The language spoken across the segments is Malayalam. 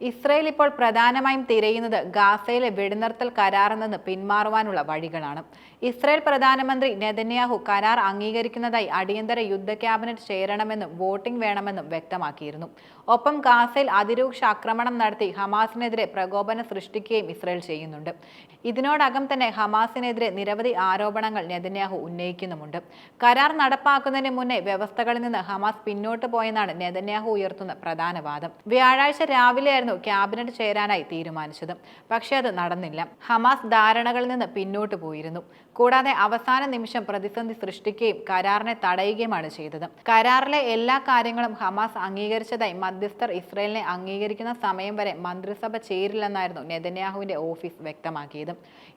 ഇസ്രയേൽ ഇപ്പോൾ പ്രധാനമായും തിരയുന്നത് ഗാസയിലെ വെടിനിർത്തൽ കരാറിൽ നിന്ന് പിന്മാറുവാനുള്ള വഴികളാണ്. ഇസ്രയേൽ പ്രധാനമന്ത്രി നെതന്യാഹു കരാർ അംഗീകരിക്കുന്നതായി അടിയന്തര യുദ്ധ ക്യാബിനറ്റ് ചേരണമെന്നും വോട്ടിംഗ് വേണമെന്നും വ്യക്തമാക്കിയിരുന്നു. ഒപ്പം ഗാസയിൽ അതിരൂക്ഷ ആക്രമണം നടത്തി ഹമാസിനെതിരെ പ്രകോപനം സൃഷ്ടിക്കുകയും ഇസ്രയേൽ ചെയ്യുന്നുണ്ട്. ഇതിനോടകം തന്നെ ഹമാസിനെതിരെ നിരവധി ആരോപണങ്ങൾ നെതന്യാഹു ഉന്നയിക്കുന്നുമുണ്ട്. കരാർ നടപ്പാക്കുന്നതിന് മുന്നേ വ്യവസ്ഥകളിൽ നിന്ന് ഹമാസ് പിന്നോട്ട് പോയെന്നാണ് നെതന്യാഹു ഉയർത്തുന്ന പ്രധാന വാദം. വ്യാഴാഴ്ച രാവിലെയായിരുന്നു ക്യാബിനറ്റ് ചേരാനായി തീരുമാനിച്ചത്. പക്ഷേ അത് നടന്നില്ല. ഹമാസ് ധാരണകളിൽ നിന്ന് പിന്നോട്ട് പോയിരുന്നു. കൂടാതെ അവസാന നിമിഷം പ്രതിസന്ധി സൃഷ്ടിക്കുകയും കരാറിനെ തടയുകയുമാണ് ചെയ്തത്. കരാറിലെ എല്ലാ കാര്യങ്ങളും ഹമാസ് അംഗീകരിച്ചതായി മധ്യസ്ഥർ ഇസ്രയേലിനെ അംഗീകരിക്കുന്ന സമയം വരെ മന്ത്രിസഭ ചേരില്ലെന്നായിരുന്നു നെതന്യാഹുവിന്റെ ഓഫീസ് വ്യക്തമാക്കിയത്.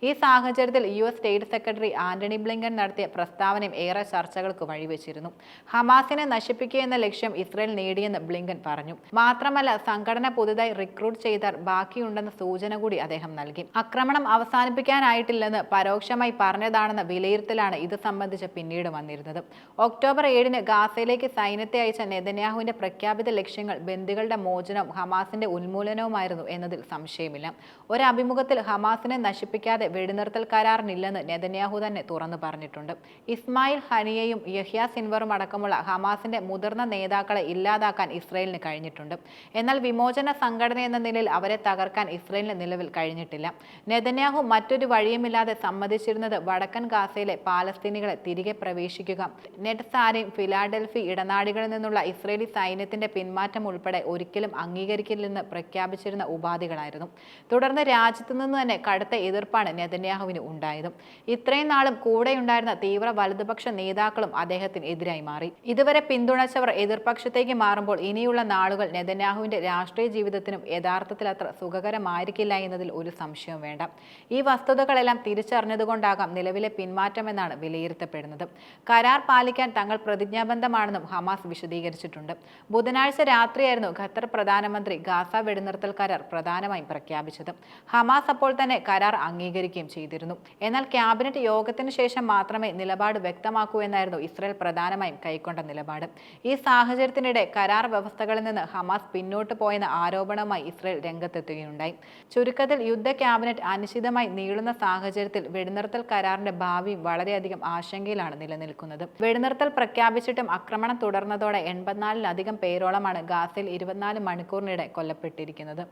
ഈ സാഹചര്യത്തിൽ US state secretary Antony Blinken നടത്തിയ പ്രസ്താവനയും ഏറെ ചർച്ചകൾക്ക് വഴിവെച്ചിരുന്നു. ഹമാസിനെ നശിപ്പിക്കുക എന്ന ലക്ഷ്യം ഇസ്രയേൽ നേടിയെന്ന് ബ്ലിങ്കൻ പറഞ്ഞു. മാത്രമല്ല, സംഘടന പുതുതായി റിക്രൂട്ട് ചെയ്താൽ ബാക്കിയുണ്ടെന്ന സൂചന കൂടി അദ്ദേഹം നൽകി. ആക്രമണം അവസാനിപ്പിക്കാനായിട്ടില്ലെന്ന് പരോക്ഷമായി പറഞ്ഞതാണെന്ന വിലയിരുത്തലാണ് ഇത് സംബന്ധിച്ച് പിന്നീട് വന്നിരുന്നത്. ഒക്ടോബർ 7-ന് ഗാസയിലേക്ക് സൈന്യത്തെ അയച്ച നെതന്യാഹുവിന്റെ പ്രഖ്യാപിത ലക്ഷ്യങ്ങൾ ബന്ദികളുടെ മോചനവും ഹമാസിന്റെ ഉന്മൂലനവുമായിരുന്നു എന്നതിൽ സംശയമില്ല. ഒരു അഭിമുഖത്തിൽ ഹമാസിനെ നശിപ്പിക്കാതെ വെടിനിർത്തൽ കരാറിനില്ലെന്ന് നെതന്യാഹു തന്നെ തുറന്നു പറഞ്ഞിട്ടുണ്ട്. ഇസ്മായിൽ ഹനിയയും യഹ്യ സിൻവറും അടക്കമുള്ള ഹമാസിന്റെ മുതിർന്ന നേതാക്കളെ ഇല്ലാതാക്കാൻ ഇസ്രയേലിന് കഴിഞ്ഞിട്ടുണ്ട്. എന്നാൽ വിമോചന സംഘടന എന്ന നിലയിൽ അവരെ തകർക്കാൻ ഇസ്രയേലിന് നിലവിൽ കഴിഞ്ഞിട്ടില്ല. നെതന്യാഹു മറ്റൊരു വഴിയുമില്ലാതെ സമ്മതിച്ചിരുന്നത് വടക്കൻ ഗാസയിലെ പാലസ്തീനികളെ തിരികെ പ്രവേശിക്കുക, നെറ്റ്സാരയും ഫിലാഡൽഫി ഇടനാഴികളിൽ നിന്നുള്ള ഇസ്രയേലി സൈന്യത്തിന്റെ പിന്മാറ്റം ഉൾപ്പെടെ ഒരിക്കലും അംഗീകരിക്കില്ലെന്ന് പ്രഖ്യാപിച്ചിരുന്ന ഉപാധികളായിരുന്നു. തുടർന്ന് രാജ്യത്തു നിന്ന് തന്നെ കടുത്ത എതിർപ്പാണ് നെതന്യാഹുവിന് ഉണ്ടായത്. ഇത്രയും നാളും കൂടെയുണ്ടായിരുന്ന തീവ്ര വലതുപക്ഷ നേതാക്കളും അദ്ദേഹത്തിന് എതിരായി മാറി. ഇതുവരെ പിന്തുണച്ചവർ എതിർപക്ഷത്തേക്ക് മാറുമ്പോൾ ഇനിയുള്ള നാളുകൾ നെതന്യാഹുവിന്റെ രാഷ്ട്രീയ ജീവിതത്തിനും യഥാർത്ഥത്തിൽ അത്ര സുഖകരമായിരിക്കില്ല എന്നതിൽ ഒരു സംശയവും വേണ്ട. ഈ വസ്തുതകളെല്ലാം തിരിച്ചറിഞ്ഞതുകൊണ്ടാകാം നിലവിലെ പിന്മാറ്റമെന്നാണ് വിലയിരുത്തപ്പെടുന്നത്. കരാർ പാലിക്കാൻ തങ്ങൾ പ്രതിജ്ഞാബദ്ധമാണെന്നും ഹമാസ് വിശദീകരിച്ചിട്ടുണ്ട്. ബുധനാഴ്ച രാത്രിയായിരുന്നു ഖത്തർ പ്രധാനമന്ത്രി ഗാസ വെടിനിർത്തൽ കരാർ പ്രധാനമായും പ്രഖ്യാപിച്ചത്. ഹമാസ് അപ്പോൾ തന്നെ കരാർ അംഗീകരിക്കുകയും ചെയ്തിരുന്നു. എന്നാൽ ക്യാബിനറ്റ് യോഗത്തിന് ശേഷം മാത്രമേ നിലപാട് വ്യക്തമാക്കൂ എന്നായിരുന്നു ഇസ്രയേൽ പ്രധാനമായും കൈക്കൊണ്ട നിലപാട്. ഈ സാഹചര്യത്തിനിടെ കരാർ വ്യവസ്ഥകളിൽ നിന്ന് ഹമാസ് പിന്നോട്ട് പോയെന്ന ആരോപണവുമായി ഇസ്രയേൽ രംഗത്തെത്തുകയുണ്ടായി. ചുരുക്കത്തിൽ യുദ്ധ ക്യാബിനറ്റ് അനിശ്ചിതമായി നീളുന്ന സാഹചര്യത്തിൽ വെടിനിർത്തൽ കരാറിന്റെ ഭാവിയും വളരെയധികം ആശങ്കയിലാണ് നിലനിൽക്കുന്നത്. വെടിനിർത്തൽ പ്രഖ്യാപിച്ചിട്ടും ആക്രമണം തുടർന്നതോടെ 84-ലധികം പേരോളമാണ് ഗാസയിൽ 24 മണിക്കൂറിനിടെ കൊല്ലപ്പെട്ടിരിക്കുന്നത്.